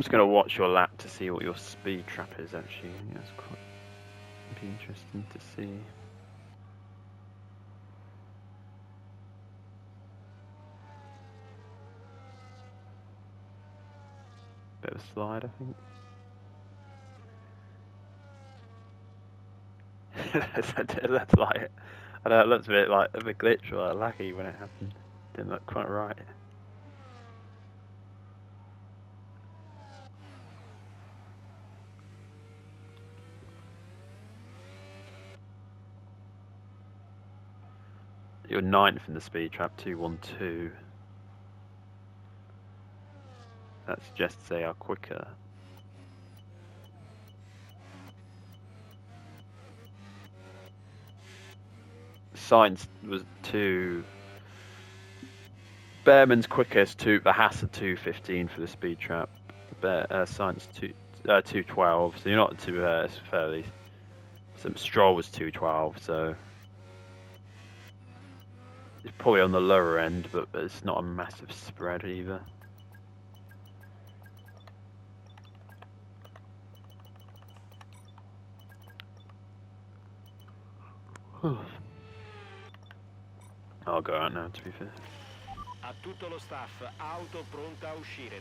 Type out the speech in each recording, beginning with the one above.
just going to watch your lap to see what your speed trap is actually. That's quite be interesting to see. Bit of a slide, I think. That's like, I know it looks a bit like a bit glitch or laggy when it happened. Didn't look quite right. You're 9th in the speed trap, 212. That suggests they are quicker. Sainz was 2. Behrman's quickest, the Haas at 2:15 for the speed trap. Sainz 2:12. So you're not too fairly. So Stroll was 2:12. So it's probably on the lower end, but it's not a massive spread either. I'll go out now, to be fair. A tutto lo staff, auto pronta a uscire.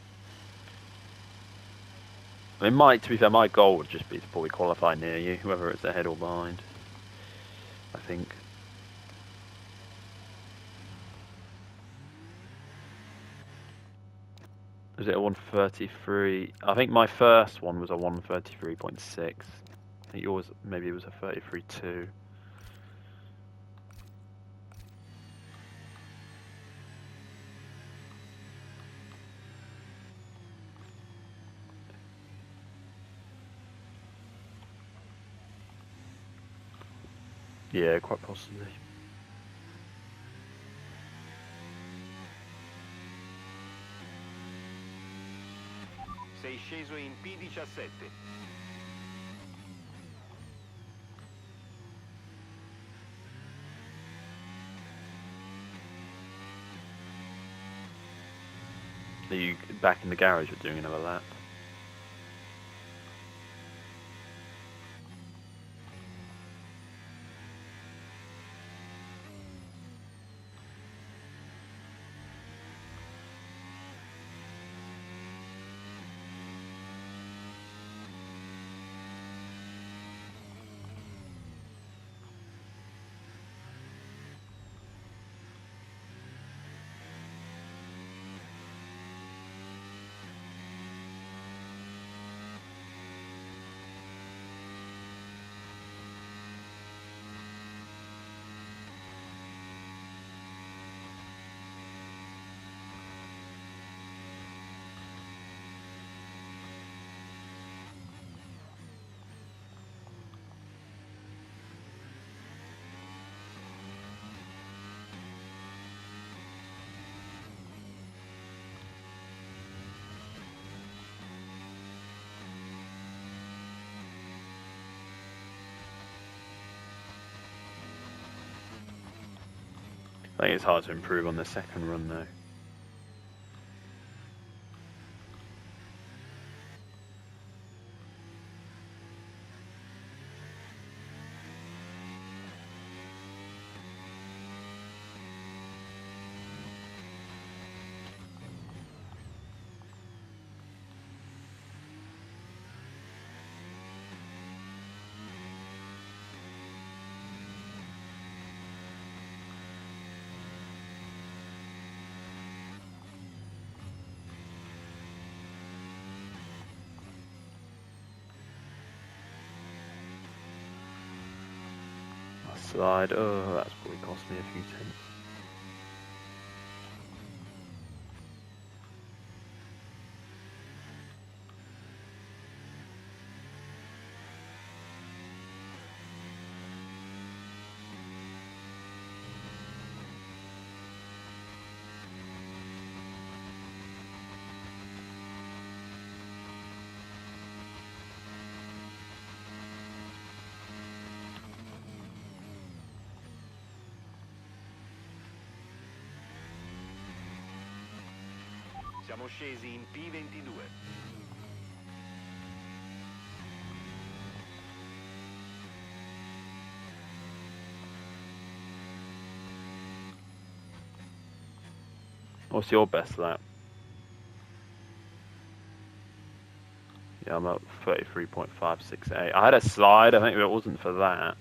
I mean, to be fair, my goal would just be to probably qualify near you, whether it's ahead or behind. I think. Was it a 133? I think my first one was a 133.6. I think yours, maybe it was a 33.2. Yeah, quite possibly. Sei sceso in P17. Are you back in the garage or doing another lap? I think it's hard to improve on the second run though. Slide. Oh, that's probably cost me a few tenths. Siamo scesi in P22. What's your best lap? Yeah, I'm at 33.568. I had a slide. I think if it wasn't for that,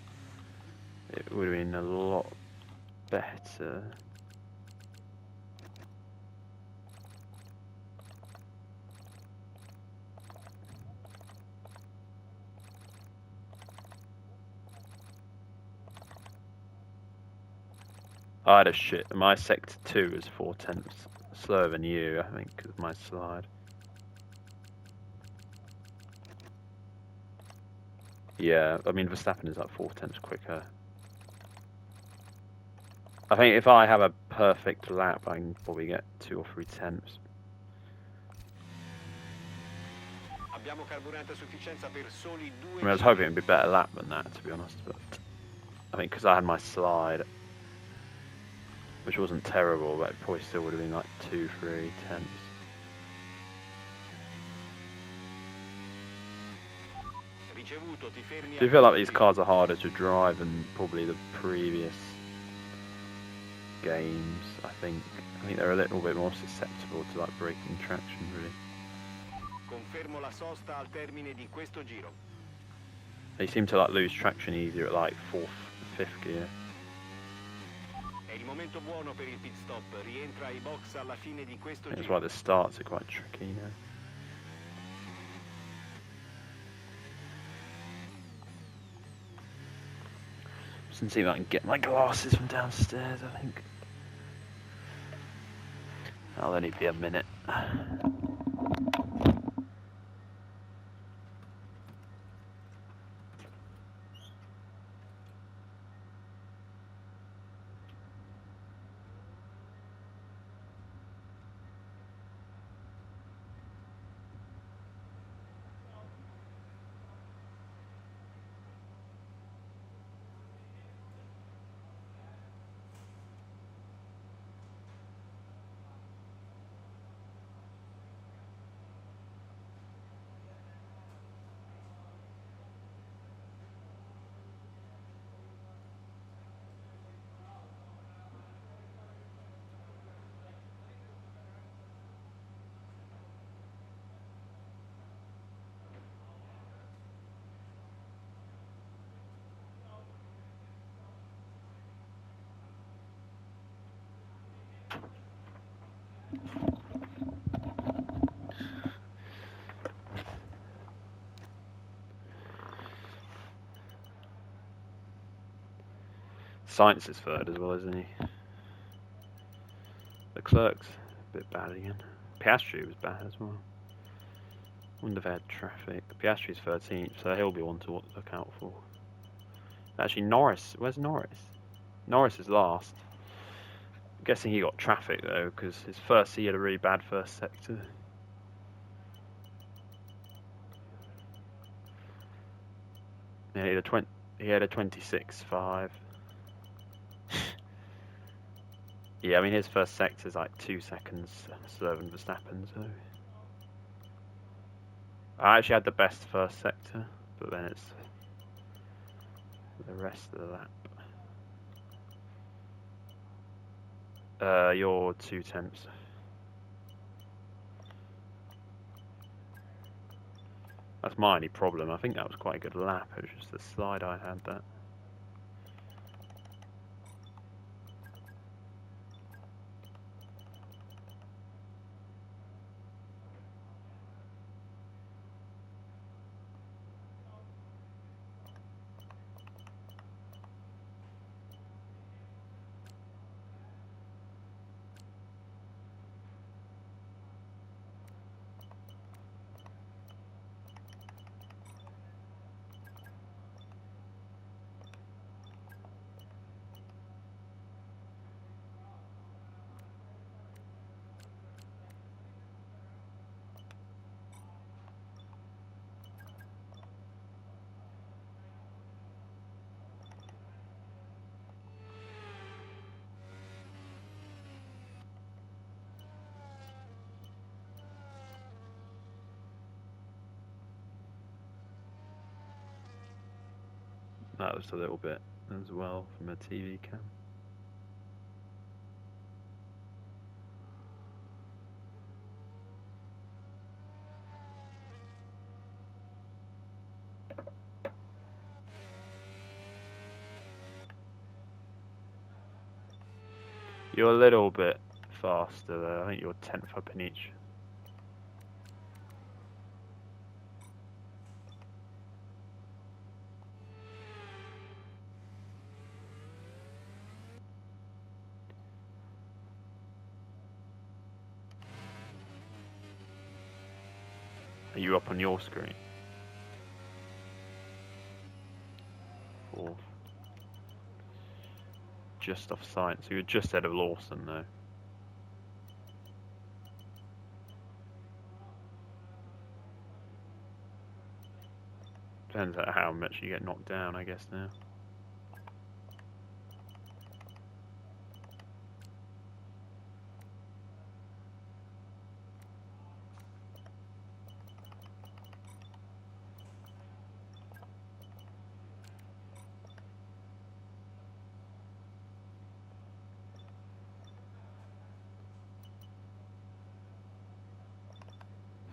it would have been a lot better. I had a shit. My sector 2 is 4/10 slower than you, I think, because of my slide. Yeah, I mean, Verstappen is like 4/10 quicker. I think if I have a perfect lap, I can probably get 2 or 3 tenths. Abbiamo carburante a sufficienza per soli 2 I mean, I was hoping it'd be a better lap than that, to be honest, but I think because I had my slide, which wasn't terrible, but it probably still would have been like 2, 3 tenths. Do you feel like these cars are harder to drive than probably the previous games? I think they're a little bit more susceptible to like braking traction, really. Confermo la sosta al termine di questo giro. They seem to like lose traction easier at like 4th, 5th gear. È il momento buono per il pit stop. Rientra ai box alla fine di questo That's giro. why the starts are quite tricky, you know. Just see if I can get my glasses from downstairs, I think. That'll only be a minute. Sainz is third as well, isn't he? Leclerc's a bit bad again. Piastri was bad as well. Wonder if they had traffic. Piastri's 13th, so he'll be one to look out for. Actually, Norris. Where's Norris? Norris is last. I'm guessing he got traffic though, because he had a really bad first sector. Yeah, he had a 26.5. Yeah, I mean his first sector is like 2 seconds slower than Verstappen, so I actually had the best first sector, but then it's the rest of the lap. You're 2 tenths. That's my only problem. I think that was quite a good lap. It was just the slide I had that. That was a little bit as well from a TV cam. You're a little bit faster though. I think you're 10th up in each. Are you up on your screen? 4th. Just off sight. So you're just ahead of Lawson though. Depends on how much you get knocked down, I guess, now.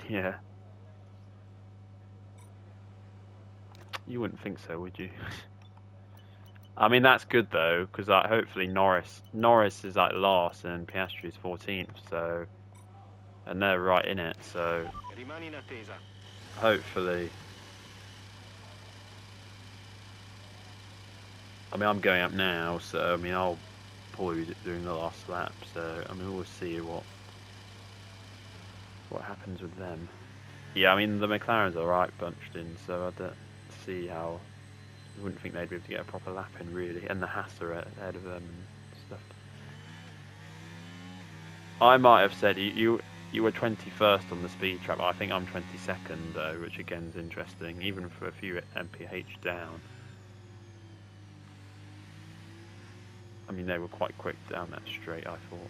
Yeah. You wouldn't think so, would you? I mean, that's good though, because like, hopefully Norris is like last and Piastri is 14th, so, and they're right in it, so Rimani in attesa. hopefully. I mean, I'm going up now, so I mean, I'll probably be doing the last lap, so I mean, we'll see what happens with them. Yeah, I mean, the McLaren's alright bunched in, so I don't see how. You wouldn't think they'd be able to get a proper lap in, really, and the Haas are ahead of them and stuff. I might have said you were 21st on the speed trap. I think I'm 22nd though, which again is interesting, even for a few mph down. I mean, they were quite quick down that straight, I thought.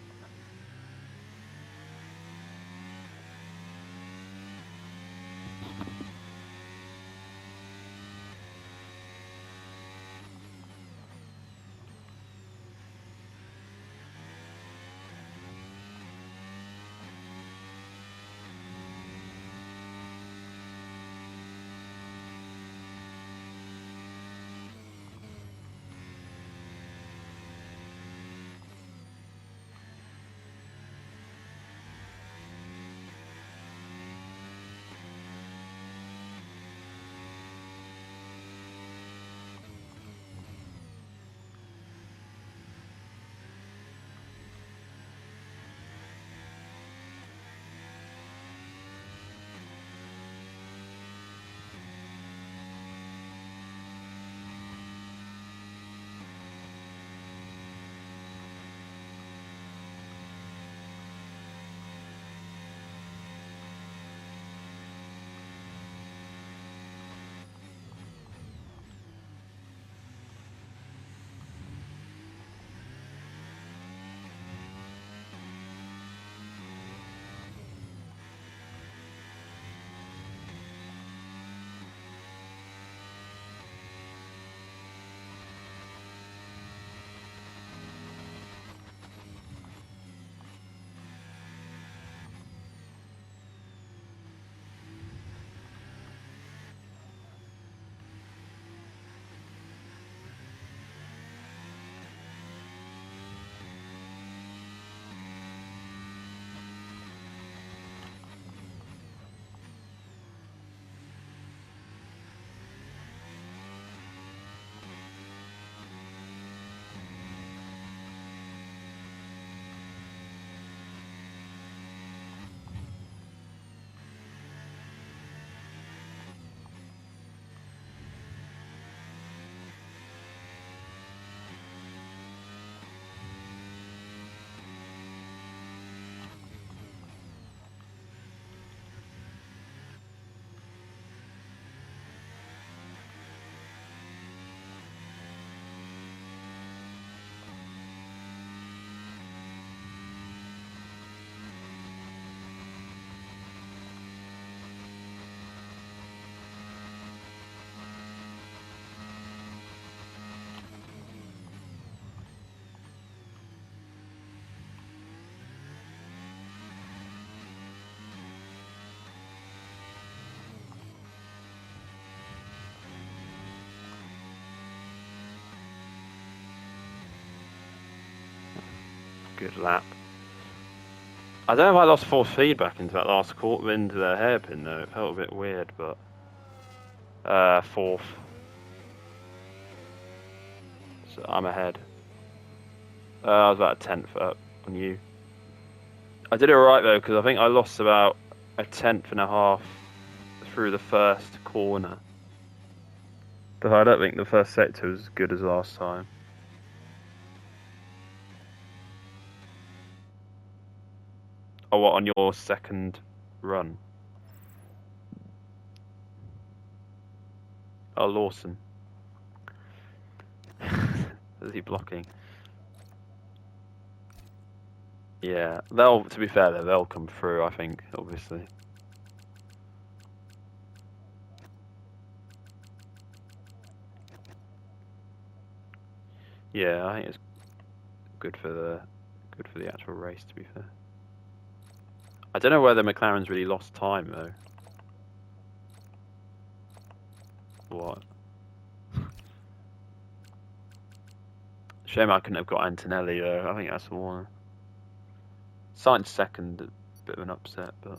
good lap. I don't know if I lost force feedback into that last quarter into the hairpin though. It felt a bit weird, but fourth. So I'm ahead. I was about a tenth up on you. I did it alright though, because I think I lost about a tenth and a half through the first corner. But I don't think the first sector was as good as last time. Oh, what, on your second run? Oh, Lawson. Is he blocking? Yeah, to be fair though, they'll come through, I think, obviously. Yeah, I think it's good for the actual race, to be fair. I don't know whether McLaren's really lost time though. What? Shame I couldn't have got Antonelli though. I think that's the one. Sainz second, a bit of an upset, but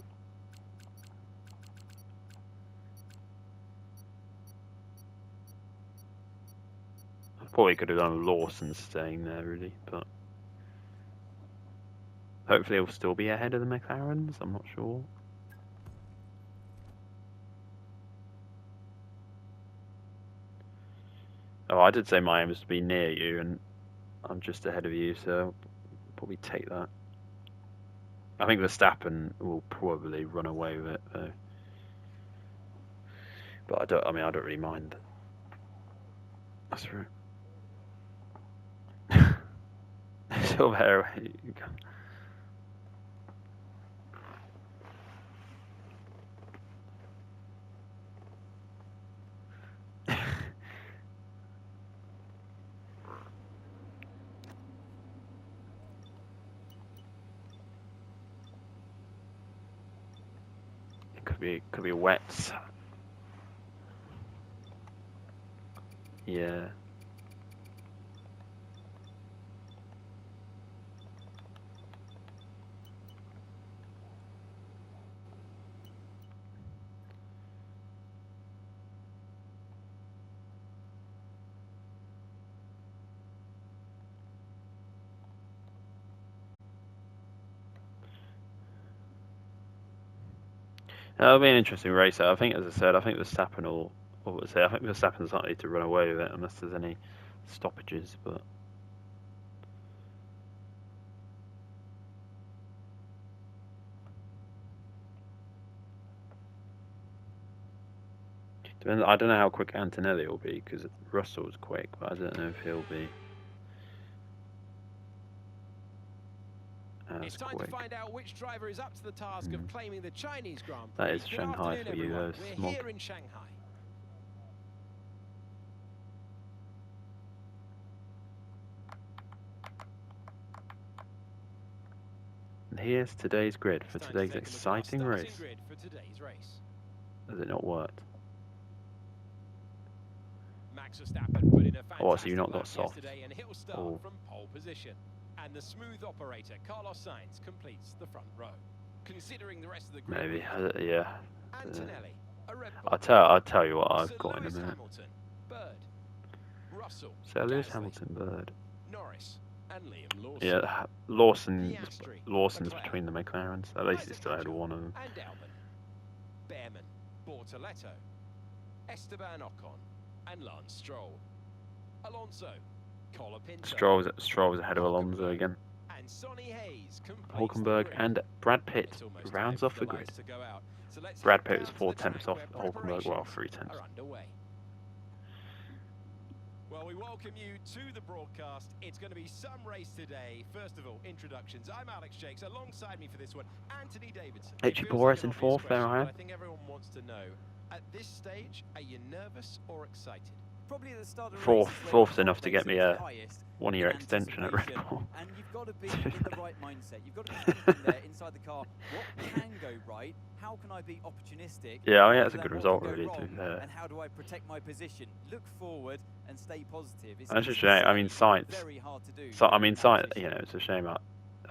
I probably could have done Lawson staying there really, but hopefully he'll still be ahead of the McLarens. I'm not sure. Oh, I did say my aim was to be near you, and I'm just ahead of you, so I'll probably take that. I think Verstappen will probably run away with it, though. But I don't really mind. That's right. Silver. Could be wet. Yeah. That'll be an interesting race. I think, as I said, I think Verstappen will. I think Verstappen's likely to run away with it unless there's any stoppages. But I don't know how quick Antonelli will be because Russell's quick, but I don't know if he'll be as It's time quick. to find out which driver is up to the task of claiming the Chinese Grand Prix. That is Good Shanghai afternoon, for you, everyone. though, We're smog. here in Shanghai. And here's today's grid for It's time to today's take a look at our exciting starting race. grid for today's race. Has it not worked? Max Verstappen put in a fantastic Oh, so you've not got lap soft? yesterday, and he'll start Oh. from pole position. And the smooth operator Carlos Sainz completes the front row. Considering the rest of the grid, Maybe. we have Yeah. Antonelli, a Red Bull. I'll tell you what I've Sir got in a Lewis minute. Hamilton, Bird, Russell, Sir Lewis Gasly, Hamilton Bird. Norris, and Liam Lawson. Yeah, Lawson's McLaren, between the McLarens. At least he's still ahead of one of them. And Albon, Behrman, Bortoleto, Esteban Ocon, and Lance Stroll. Alonso, Colapinto, Stroll's ahead of Alonso again. and Sonny Hayes completes the Hulkenberg grid. and Brad Pitt It's almost rounds time off for the grid. lights to go out. So let's Brad head Pitt down was to 4 the tenths track off where Hulkenberg, well, preparations 3 tenths. are underway. Well, we welcome you to the broadcast. It's going to be some race today. First of all, introductions. I'm Alex Jakes. Alongside me for this one, Anthony Davidson. H. It feels Boris like an in obvious fourth, there question, I am. but I think everyone wants to know. At this stage, are you nervous or excited? Probably at the start of the Fourth- race is where fourth's your enough to get me confidence a is highest, 1 year in extension at Red anticipation, Bull. And you've got to be in the right mindset. You've got to be thinking there inside the car, what can go right? How can I be opportunistic? Yeah, I think that's a Then good what result, can go really, to be wrong, fair. And how do I protect my position? Look forward and stay positive. That's a shame. I mean, Sainz. Very hard to do. So I mean, Sainz. You know, it's a shame.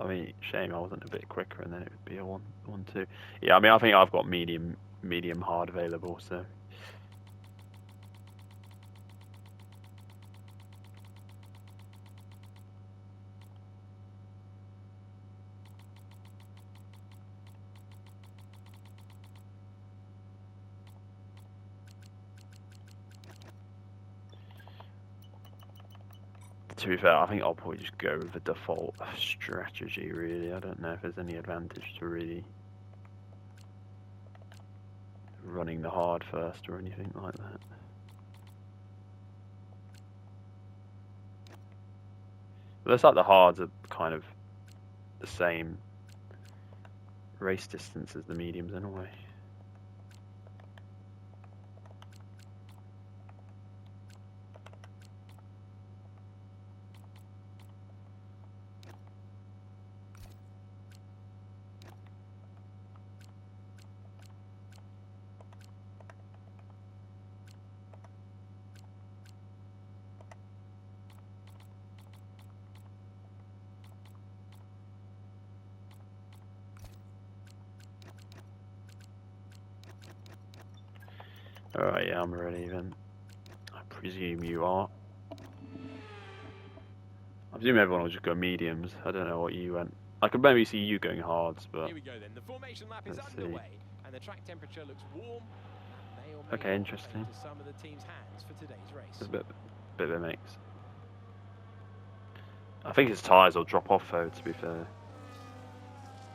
I mean, shame I wasn't a bit quicker, and then it would be a 1-1-2. Yeah, I mean, I think I've got medium hard available, so. To be fair, I think I'll probably just go with the default strategy, really. I don't know if there's any advantage to really running the hard first or anything like that. But it's like the hards are kind of the same race distance as the mediums in a way. Alright, yeah, I'm ready then. I presume you are. I presume everyone will just go mediums. I don't know what you went. I could maybe see you going hards, but... Here we go then. The formation lap is underway, and the track temperature looks warm. May or may Okay, not interesting. play to some of the team's hands for today's race. There's a bit of a mix. I think his tyres will drop off though, to be fair.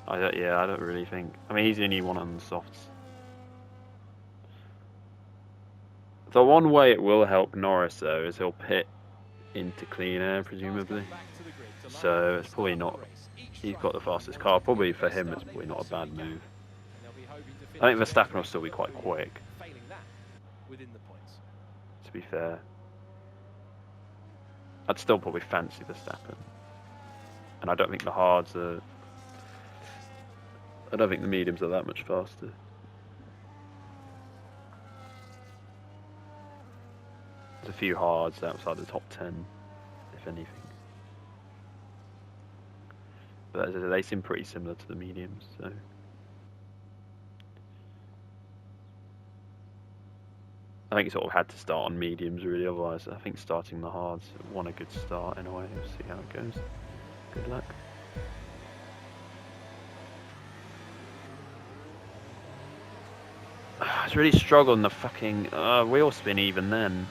I don't really think. I mean, he's the only one on the softs. The one way it will help Norris though is he'll pit into clean air, presumably. So it's probably not. He's got the fastest car. Probably for him, it's probably not a bad move. I think Verstappen will still be quite quick. To be fair, I'd still probably fancy Verstappen, and I don't think the hards are. I don't think the mediums are that much faster. There's a few hards outside the top 10, if anything. But as I say, they seem pretty similar to the mediums, so. I think it sort of had to start on mediums really, otherwise I think starting the hards won a good start anyway. We'll see how it goes. Good luck. I was really struggling the fucking wheel spin even then.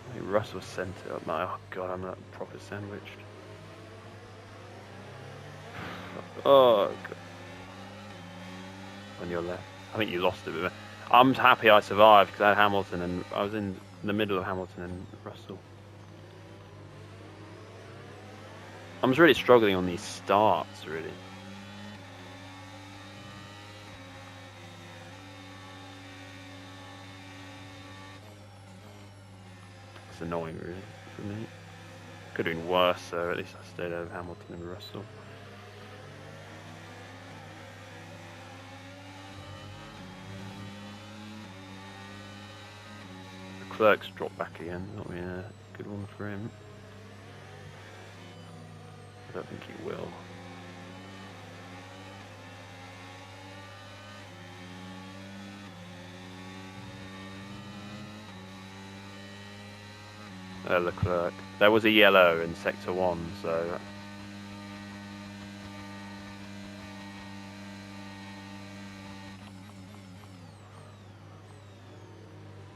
I think Russell sent it up. Oh god, I'm not proper sandwiched. Oh god. On your left. I think you lost it, but I'm happy I survived because I had Hamilton and I was in the middle of Hamilton and Russell. I'm just really struggling on these starts, really. It's annoying, really, for me. Could have been worse, so at least I stayed over Hamilton and Russell. The Clerk's dropped back again. That'll be a good one for him. I don't think he will. Leclerc. There was a yellow in Sector 1, so...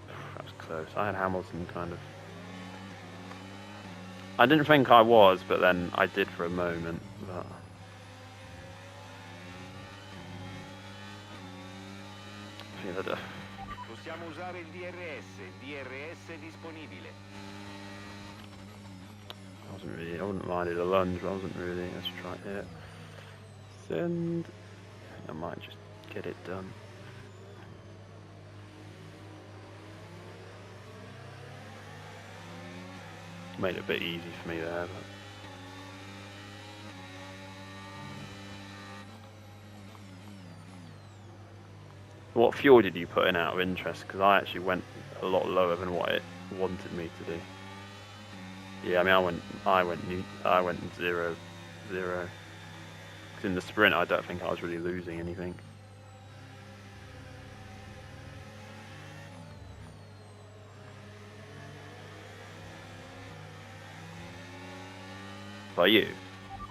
That was close. I had Hamilton kind of... I didn't think I was, but then I did for a moment. But... Possiamo usare il DRS disponibile. I wouldn't mind it a lunge, but I wasn't really. Let's try it. Send. I might just get it done. Made it a bit easy for me there, but. What fuel did you put in out of interest? Because I actually went a lot lower than what it wanted me to do. Yeah, I mean, I went 0, 0. Because in the sprint, I don't think I was really losing anything. By you?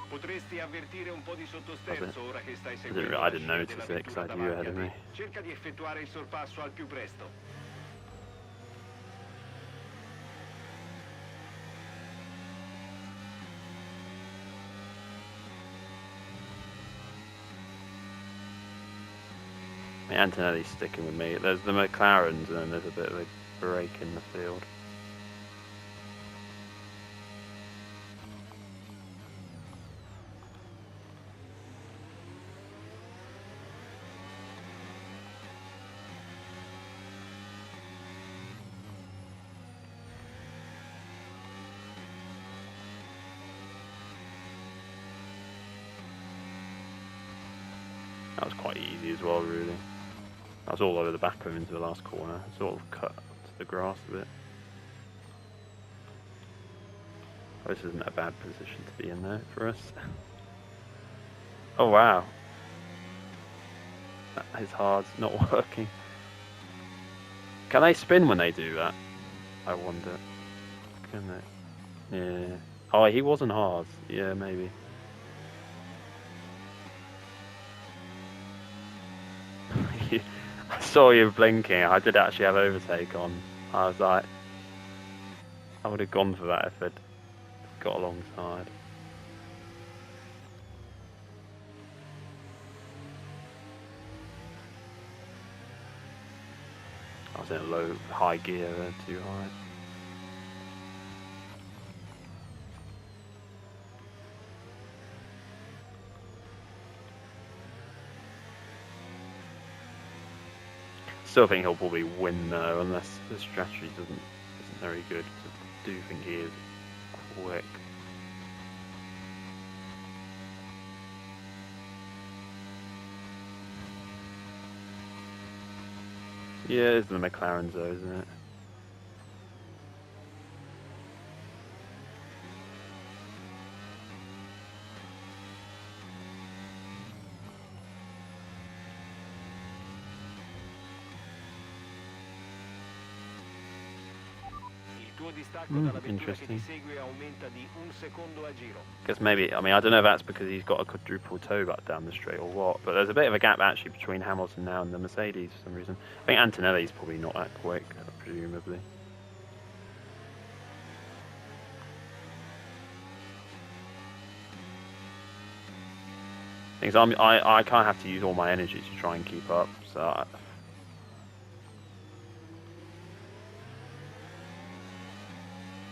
Potresti avvertire un po' di sottosterzo ora che stai I seguendo didn't la scia notice della it because vettura I had you davanti ahead a of te. me. Cerca di effettuare il sorpasso al più presto. Antonelli's sticking with me. There's the McLarens and then there's a bit of a break in the field. That was quite easy as well, really. I was all over the back of him into the last corner, sort of cut to the grass a bit. Oh, this isn't a bad position to be in there for us. Oh wow. His hard's not working. Can they spin when they do that? I wonder. Can they? Yeah. Oh, he wasn't hard. Yeah, maybe. I saw you blinking. I did actually have overtake on. I was like, I would have gone for that if I'd got alongside. I was in a high gear there, too high. Still think he'll probably win though, unless the strategy isn't very good. I do think he is quick. Yeah, it's the McLarens though, isn't it? Interesting. Because maybe, I mean, I don't know if that's because he's got a quadruple toe back down the straight or what, but there's a bit of a gap actually between Hamilton now and the Mercedes for some reason. I think Antonelli's probably not that quick, presumably. Things I kind of have to use all my energy to try and keep up, so.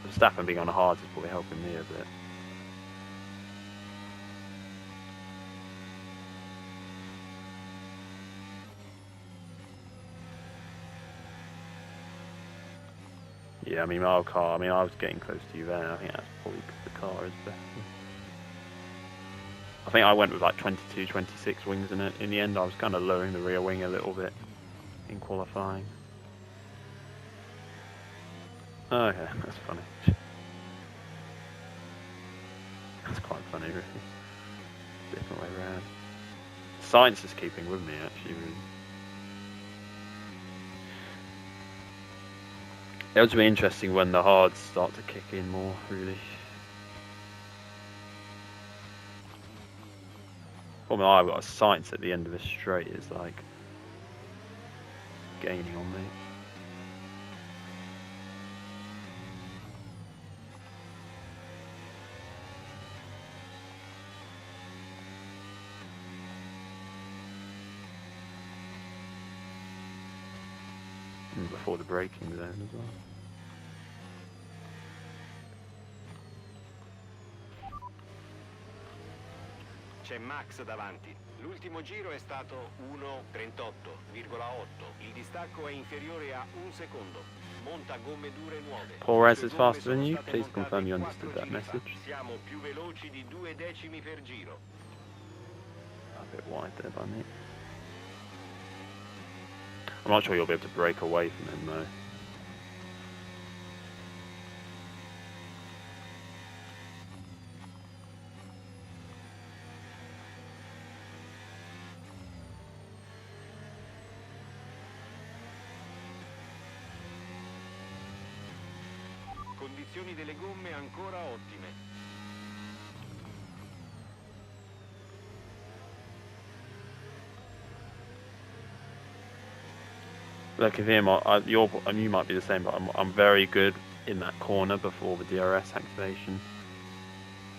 Verstappen being on the hards is probably helping me a bit. Yeah, I mean, my car, I mean, I was getting close to you there. I think that's probably because the car is better. I think I went with like 22, 26 wings in it. In the end, I was kind of lowering the rear wing a little bit in qualifying. Oh, yeah, that's funny. That's quite funny, really. Different way around. Science is keeping with me, actually, really. It'll be interesting when the hards start to kick in more, really. Formula I've got a science at the end of this straight is like gaining on me. Before the braking zone as well. C'è Max davanti. L'ultimo giro è stato 1:38,8. Il distacco è inferiore a un secondo. Monta gomme dure nuove. Perez is faster than you. Please confirm you understood that message. Siamo più veloci di 2 decimi per giro. A bit wide there by me. I'm not sure you'll be able to break away from him though. Condizioni delle gomme ancora ottime. Look at him. You might be the same, but I'm very good in that corner before the DRS activation,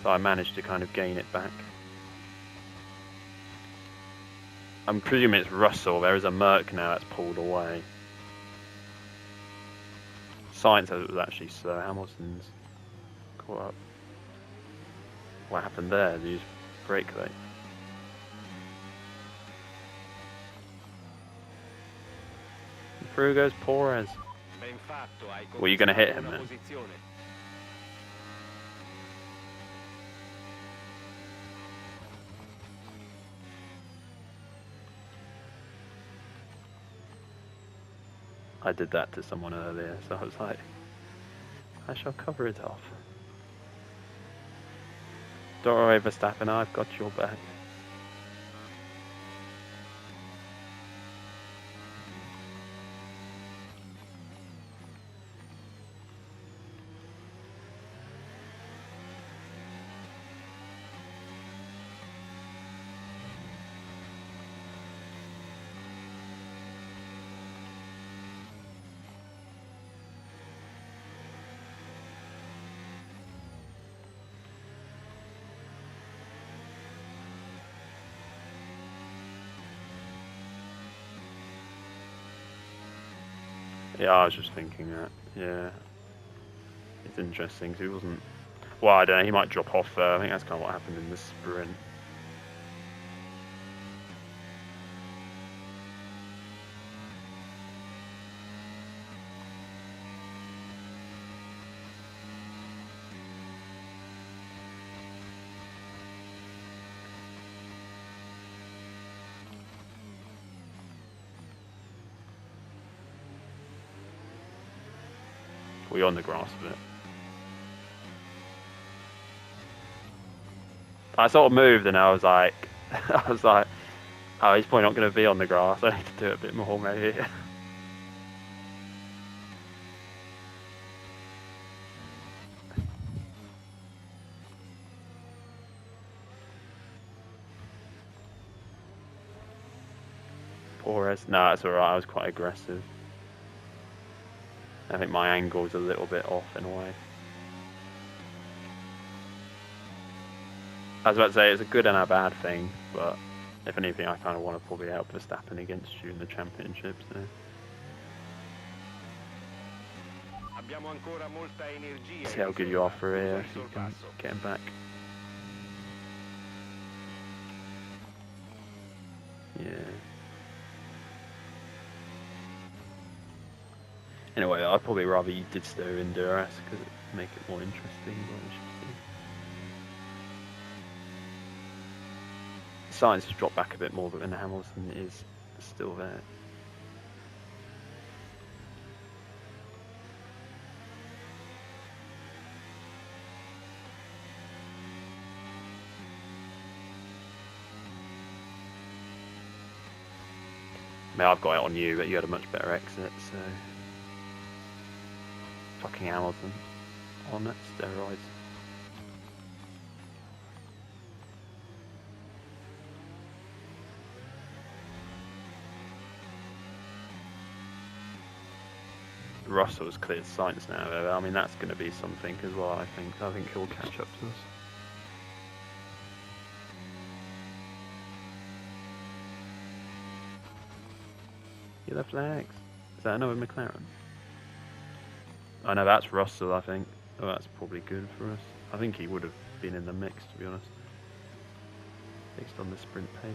so I managed to kind of gain it back. I'm presuming it's Russell. There is a Merc now that's pulled away. Science says it was actually Sir Hamilton's caught up. What happened there? Did you just brake late? Through goes Perez. Ben fatto, hai Were you going to hit him una then? posizione. I did that to someone earlier, so I was like, I shall cover it off. Don't worry, Verstappen, I've got your back. Yeah, I was just thinking that. Yeah. It's interesting, because he wasn't... Well, I don't know, he might drop off there. I think that's kind of what happened in the sprint. We're on the grass a bit. I sort of moved and I was like, oh, he's probably not going to be on the grass. I need to do it a bit more, maybe. Perez. No, it's alright. I was quite aggressive. I think my angle's a little bit off in a way. I was about to say it's a good and a bad thing, but if anything, I kind of want to probably help Verstappen against you in the championships. So. Abbiamo ancora molta energia. See how good you are for here if you can get him back. Yeah. Anyway, I'd probably rather you did stay in DRS because it would make it more interesting. Science has dropped back a bit more, but then Hamilton is still there. I mean, I've got it on you, but you had a much better exit, so... Fucking Hamilton. On that steroids. Russell's cleared Sainz now, though. I mean, that's going to be something as well, I think. I think he'll catch up to us. Yellow flags. Is that another McLaren? I know that's Russell, I think. Oh, that's probably good for us. I think he would have been in the mix, to be honest. Based on the sprint pace.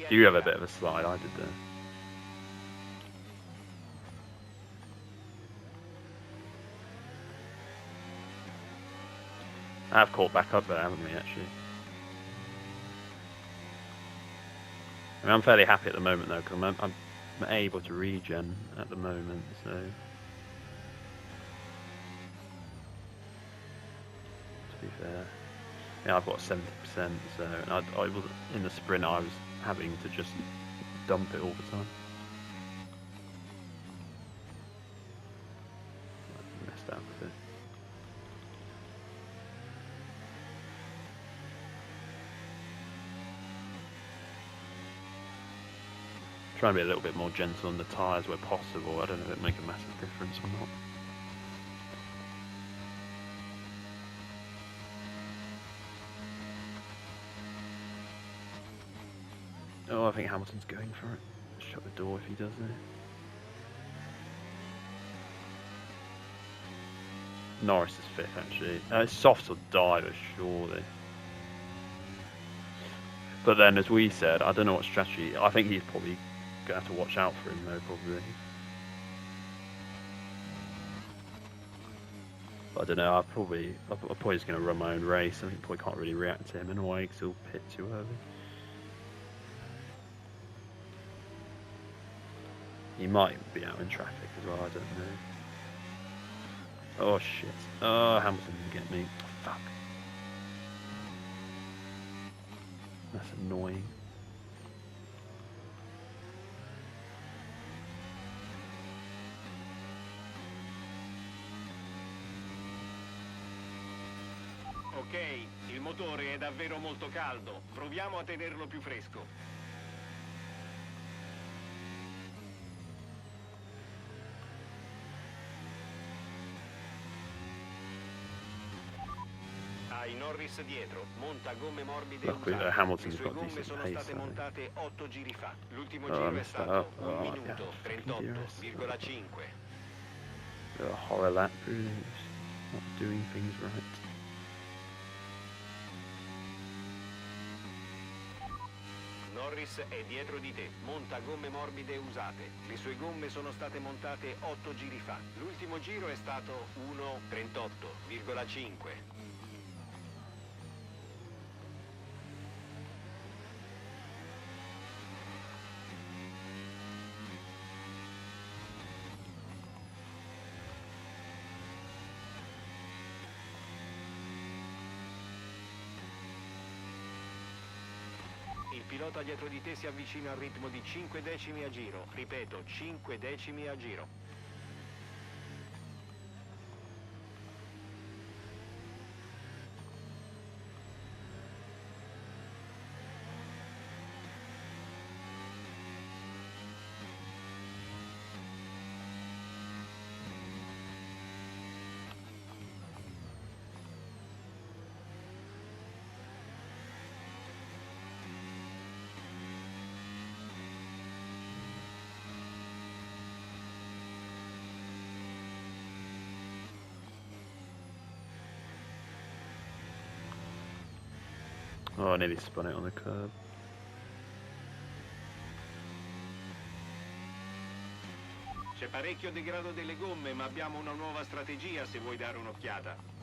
You have a bit of a slide, I did there. I have caught back up there, haven't we, actually? I mean, I'm fairly happy at the moment though, because I'm able to regen at the moment, so. To be fair. Yeah, I've got 70%, so and I was in the sprint. I was having to just dump it all the time. I messed up with it. Trying to be a little bit more gentle on the tyres where possible. I don't know if it make a massive difference or not. Oh, I think Hamilton's going for it. Shut the door if he does it. Norris is fifth, actually. Softs will die, but surely. But then, as we said, I don't know what strategy. I think he's probably going to have to watch out for him, though, probably. But I don't know. I'm probably just going to run my own race. I think probably can't really react to him in a way because he'll pit too early. He might be out in traffic as well, I don't know. Oh shit. Oh, Hamilton can get me. Oh, fuck. That's annoying. Ok, il motore è davvero molto caldo. Proviamo a tenerlo più fresco. Hai Norris dietro, monta gomme morbide Luckily, usate. Hamilton's Le sue got gomme decent sono pace, state I think. montate 8 giri fa. L'ultimo Oh, I giro è messed that stato up. 1 Oh, minuto yeah, fucking 38,5. A horror lap, really. Just not doing things right. Norris è dietro di te, monta gomme morbide usate. Le sue gomme sono state montate 8 giri fa. L'ultimo giro è stato 1:38,5. Il pilota dietro di te si avvicina al ritmo di 5 decimi a giro. Ripeto, 5 decimi a giro. Oh, I nearly spun it on the curb. C'è parecchio degrado delle gomme, ma abbiamo una nuova strategia se vuoi dare un'occhiata.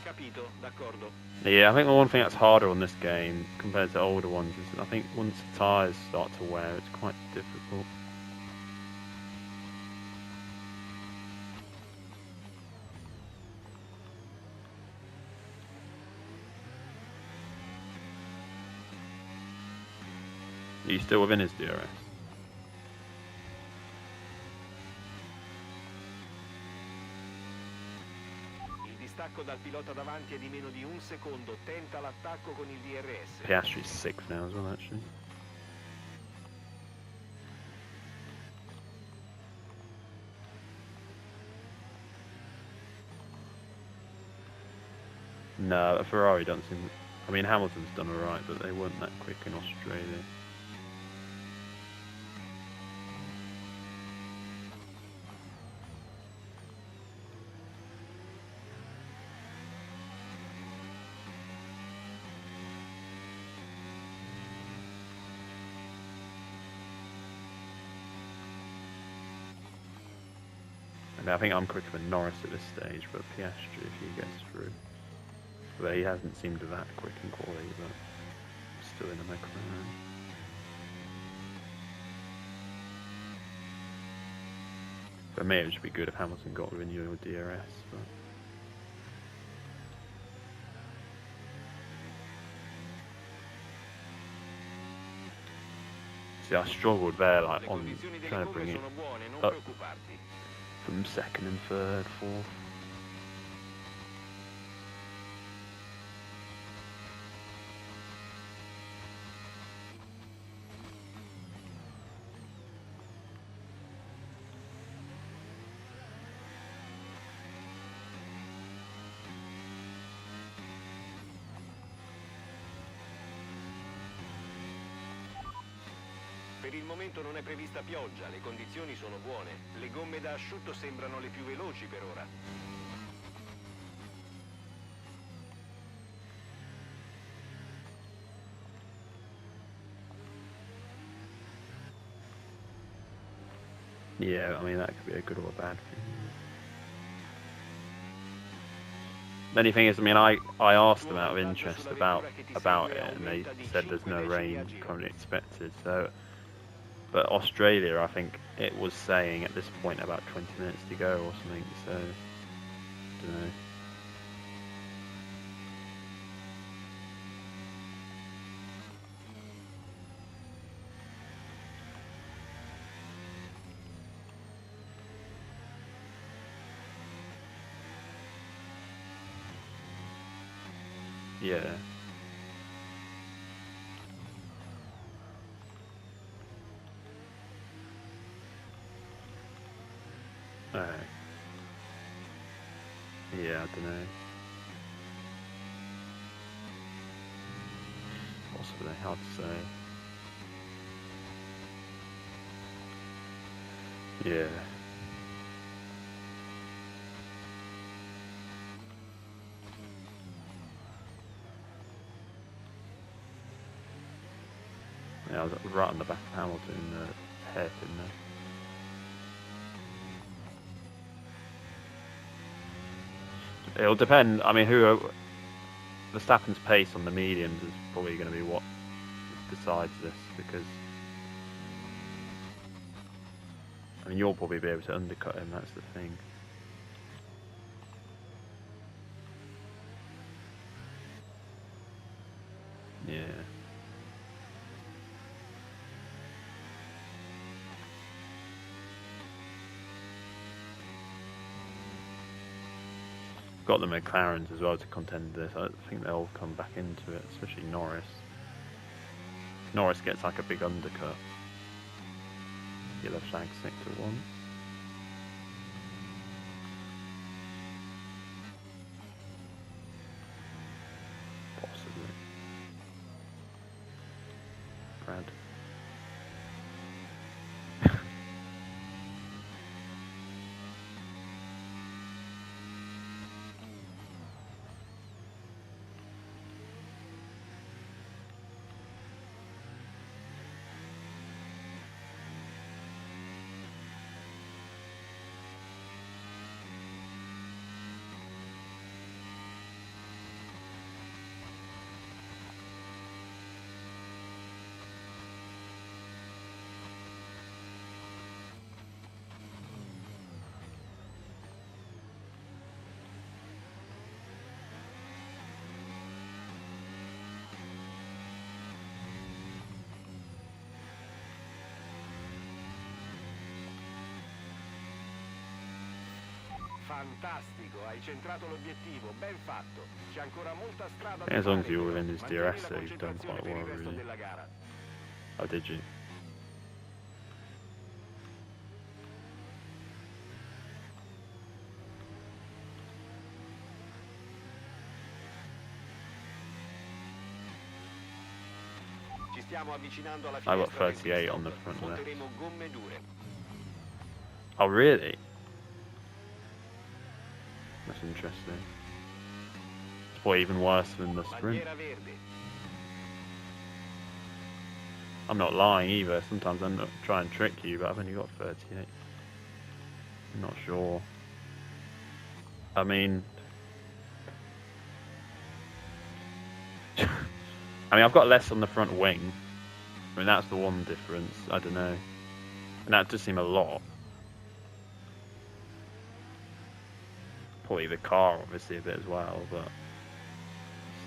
Capito, d'accordo. Yeah, I think the one thing that's harder on this game compared to older ones is I think once the tyres start to wear, it's quite difficult. Are you still within his DRS? Il distacco dal pilota davanti è di meno di un secondo. Tenta l'attacco con il DRS. Piastri's 6th now as well, actually. No, Ferrari doesn't seem. I mean, Hamilton's done alright, but they weren't that quick in Australia. mean, I think I'm quicker than Norris at this stage, but Piastri, if he gets through. But he hasn't seemed that quick in quality, but still in a McLaren. For me, it would be good if Hamilton got renewal DRS, but... See, I struggled there, like, on trying to bring it up from second and third, fourth. Per il momento non è prevista pioggia, le condizioni sono buone. Le gomme da asciutto sembrano le più veloci per ora. Yeah, I mean, that could be a good or a bad thing. The only thing is, I mean, I asked them out of interest about it, and they said there's no rain currently expected, so... But Australia, I think it was saying at this point about 20 minutes to go or something, so... I don't know. Yeah. Alright. Yeah, I don't know. Possibly, hard to say. Yeah. Yeah, I was right on the back of Hamilton in the hairpin there. It'll depend. I mean, Verstappen's pace on the mediums is probably going to be what decides this, because I mean, you'll probably be able to undercut him. That's the thing. Yeah. Got the McLarens as well to contend this. I think they'll come back into it, especially Norris. Norris gets like a big undercut. Yellow flag sector 1. Possibly. Brad. Fantastico, hai centrato l'obiettivo, ben fatto. C'è ancora molta strada As da long as fare, you were però. in his Mantieni DRS, la so you've done concentrazione quite per il well, resto really. della gara. Oh, did you? Ci stiamo avvicinando alla I got finestra del 38 pit on the stop. front left. Monteremo gomme dure. Oh, really? That's interesting. It's probably even worse than the sprint. Bandiera verde. I'm not lying either. Sometimes I'm not trying to trick you, but I've only got 38. I'm not sure. I mean, I've got less on the front wing. I mean, that's the one difference. I don't know. And that does seem a lot. Probably the car, obviously, a bit as well, but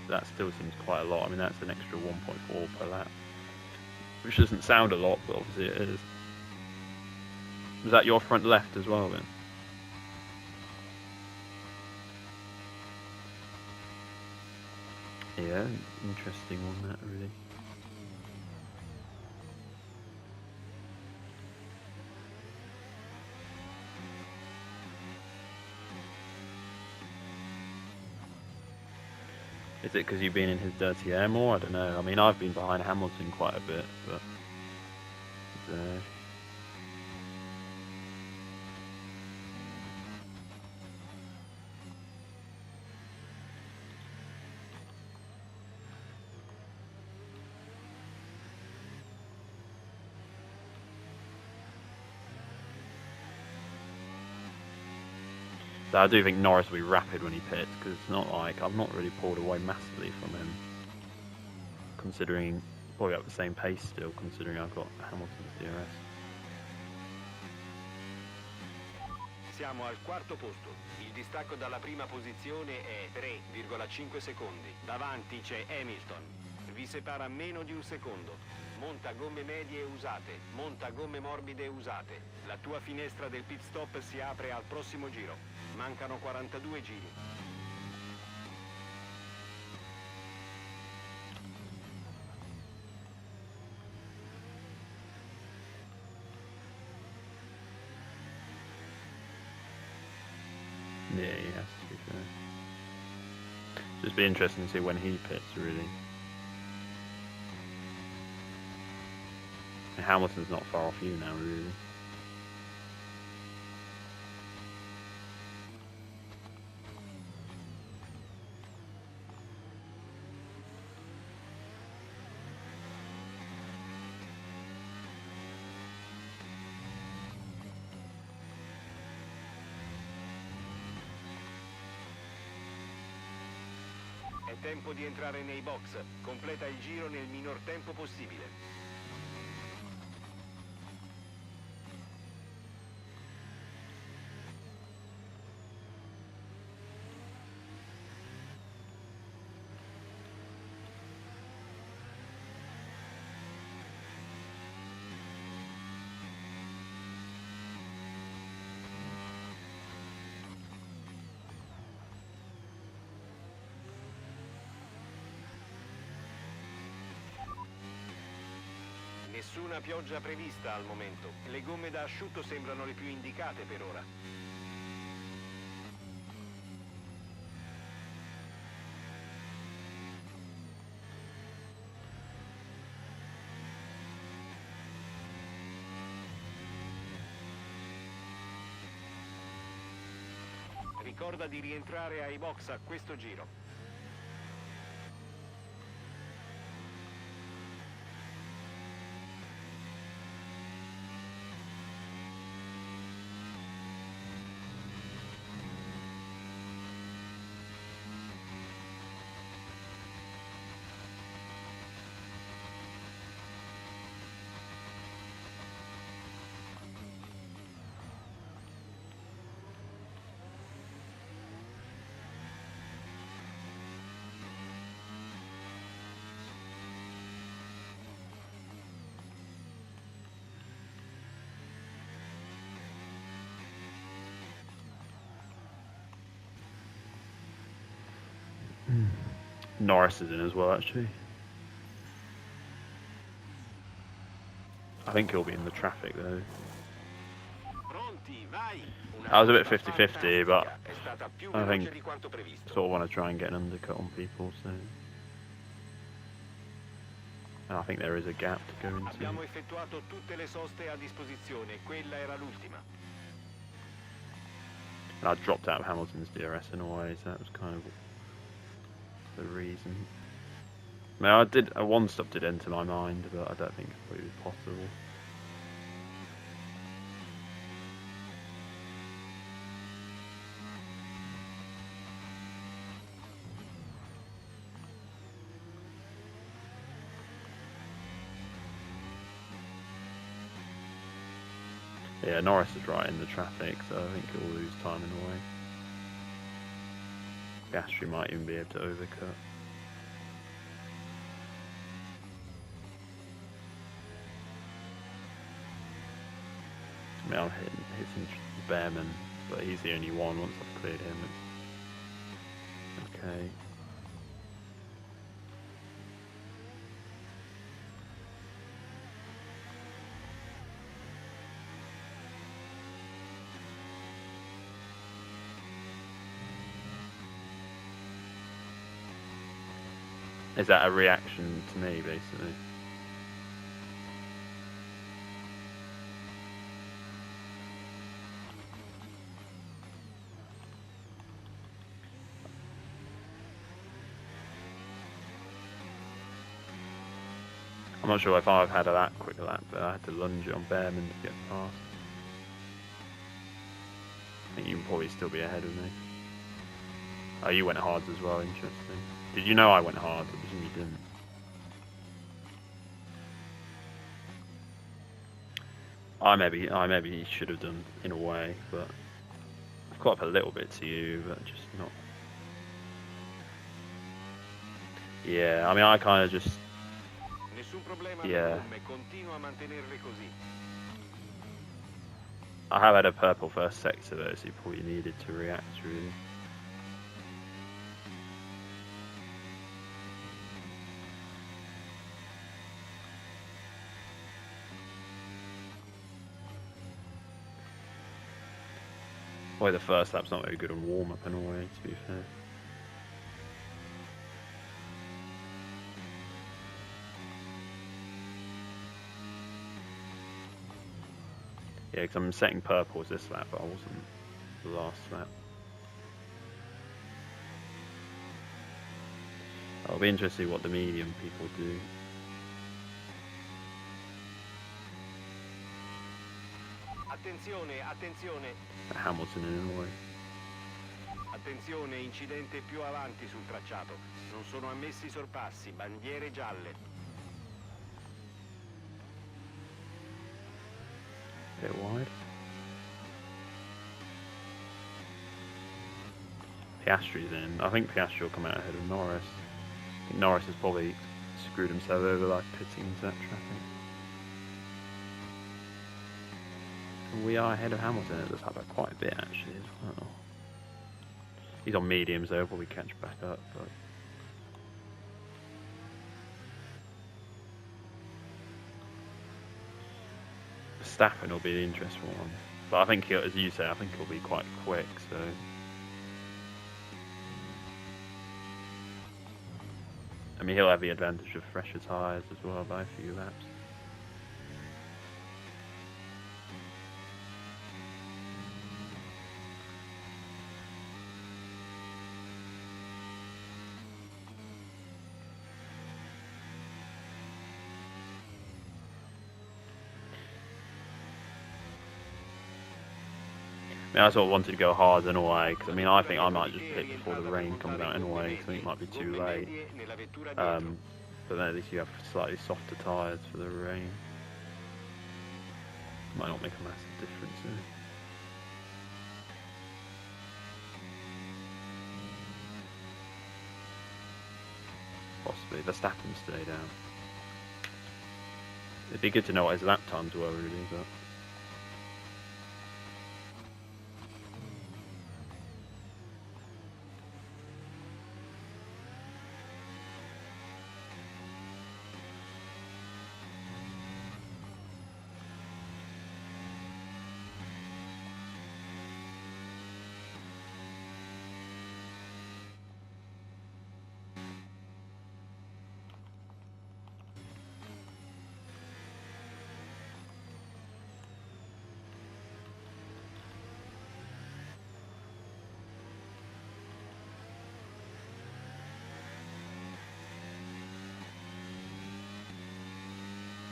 that still seems quite a lot. I mean, that's an extra 1.4 per lap. Which doesn't sound a lot, but obviously it is. Was that your front left as well, then? Yeah, interesting one, that, really. Is it because you've been in his dirty air more? I don't know. I mean, I've been behind Hamilton quite a bit, but I don't know. So I do think Norris will be rapid when he pits, because it's not like I've not really pulled away massively from him, considering probably at the same pace still, considering I've got Hamilton's DRS. Siamo al quarto posto. Il distacco dalla prima posizione è 3,5 secondi. Davanti c'è Hamilton. Vi separa meno di un secondo. Monta gomme medie usate. Monta gomme morbide usate. La tua finestra del pit stop si apre al prossimo giro. Mancano 42 giri. Yeah, he has to be fair. Just be interesting to see when he pits, really. And Hamilton's not far off you now, really. È tempo di entrare nei box. Completa il giro nel minor tempo possibile. Nessuna pioggia prevista al momento. Le gomme da asciutto sembrano le più indicate per ora. Ricorda di rientrare ai box a questo giro. Norris is in as well, actually. I think he'll be in the traffic, though. Pronti, vai. I was a bit 50-50, but I think sort of want to try and get an undercut on people, so... And I think there is a gap to go into. Abbiamo effettuato tutte le soste a disposizione, quella era l'ultima. And I dropped out of Hamilton's DRS in a way, so that was kind of the reason. I mean, one stop did enter my mind, but I don't think it was possible. Yeah, Norris is right in the traffic, so I think he'll lose time in a way. Piastri might even be able to overcut. I mean, I'm hitting Behrman, but he's the only one once I've cleared him. Okay. Is that a reaction to me, basically? I'm not sure if I've had a that quick lap, but I had to lunge it on Behrman to get past. I think you can probably still be ahead of me. Oh, you went hard as well, interesting. Did you know I went hard? I presume you didn't. I maybe should have done in a way, but I've caught up a little bit to you, but just not. Yeah, I mean, I kind of just. Yeah. I have had a purple first sector though, so you probably needed to react really. Well, the first lap's not very good on warm-up in a way, to be fair. Yeah, because I'm setting purples this lap, but I wasn't the last lap. It'll be interesting to see what the medium people do. Attenzione, attenzione. Hamilton in a way. Attenzione, incidente più avanti sul tracciato. Non sono ammessi sorpassi, bandiere gialle. Bit wide. Piastri's in. I think Piastri will come out ahead of Norris. I think Norris has probably screwed himself over, like pitting into that traffic. And we are ahead of Hamilton. It looks like that quite a bit actually as well. He's on mediums though, probably catch back up, but. Verstappen will be the interesting one. But I think he'll, as you say, I think he'll be quite quick, so. I mean, he'll have the advantage of fresher tyres as well by a few laps. I mean, I sort of wanted to go hard in a way, because I mean, I think I might just pit before the rain comes out in a way, because I think it might be too late. But then at least you have slightly softer tyres for the rain. Might not make a massive difference. Possibly. Verstappen stay down. It'd be good to know what his lap times were, really, but.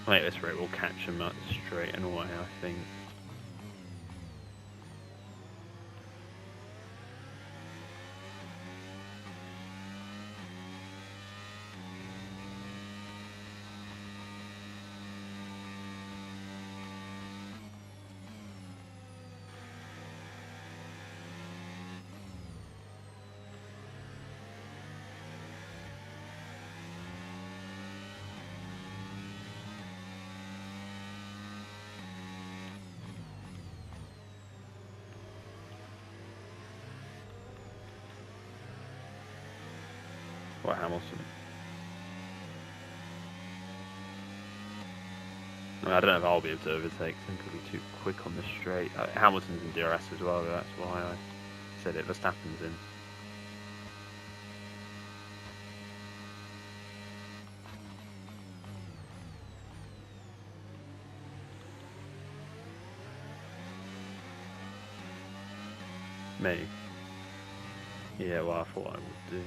I think this rate will catch him up straight and away, I think. Or Hamilton. I don't know if I'll be able to overtake. I think it'll be too quick on the straight. Hamilton's in DRS as well, though, that's why I said it. Verstappen's in. Me. Yeah, well, I thought I would do.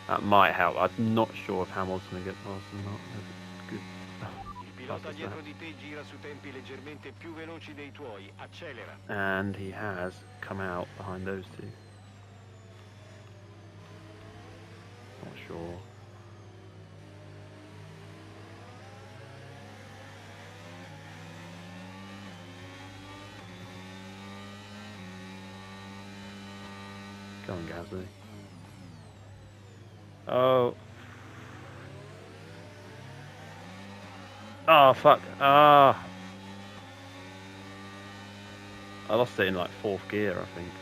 That might help. I'm not sure if Hamilton will get past or not. That's good. Il pilota dietro di te gira su tempi leggermente più veloci dei tuoi. Accelera. And he has come out behind those two. Not sure. Go on, Gasly. Oh. Oh, fuck. Ah. I lost it in like 4th gear, I think.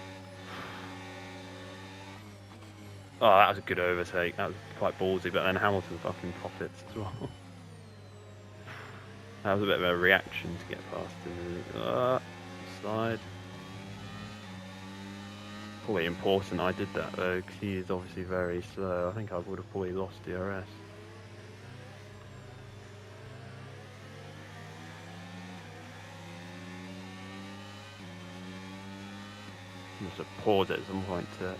Oh, that was a good overtake. That was quite ballsy, but then Hamilton fucking profits as well. That was a bit of a reaction to get past the slide. Probably important I did that though, because he is obviously very slow. I think I would have probably lost DRS. Must have paused it at some point to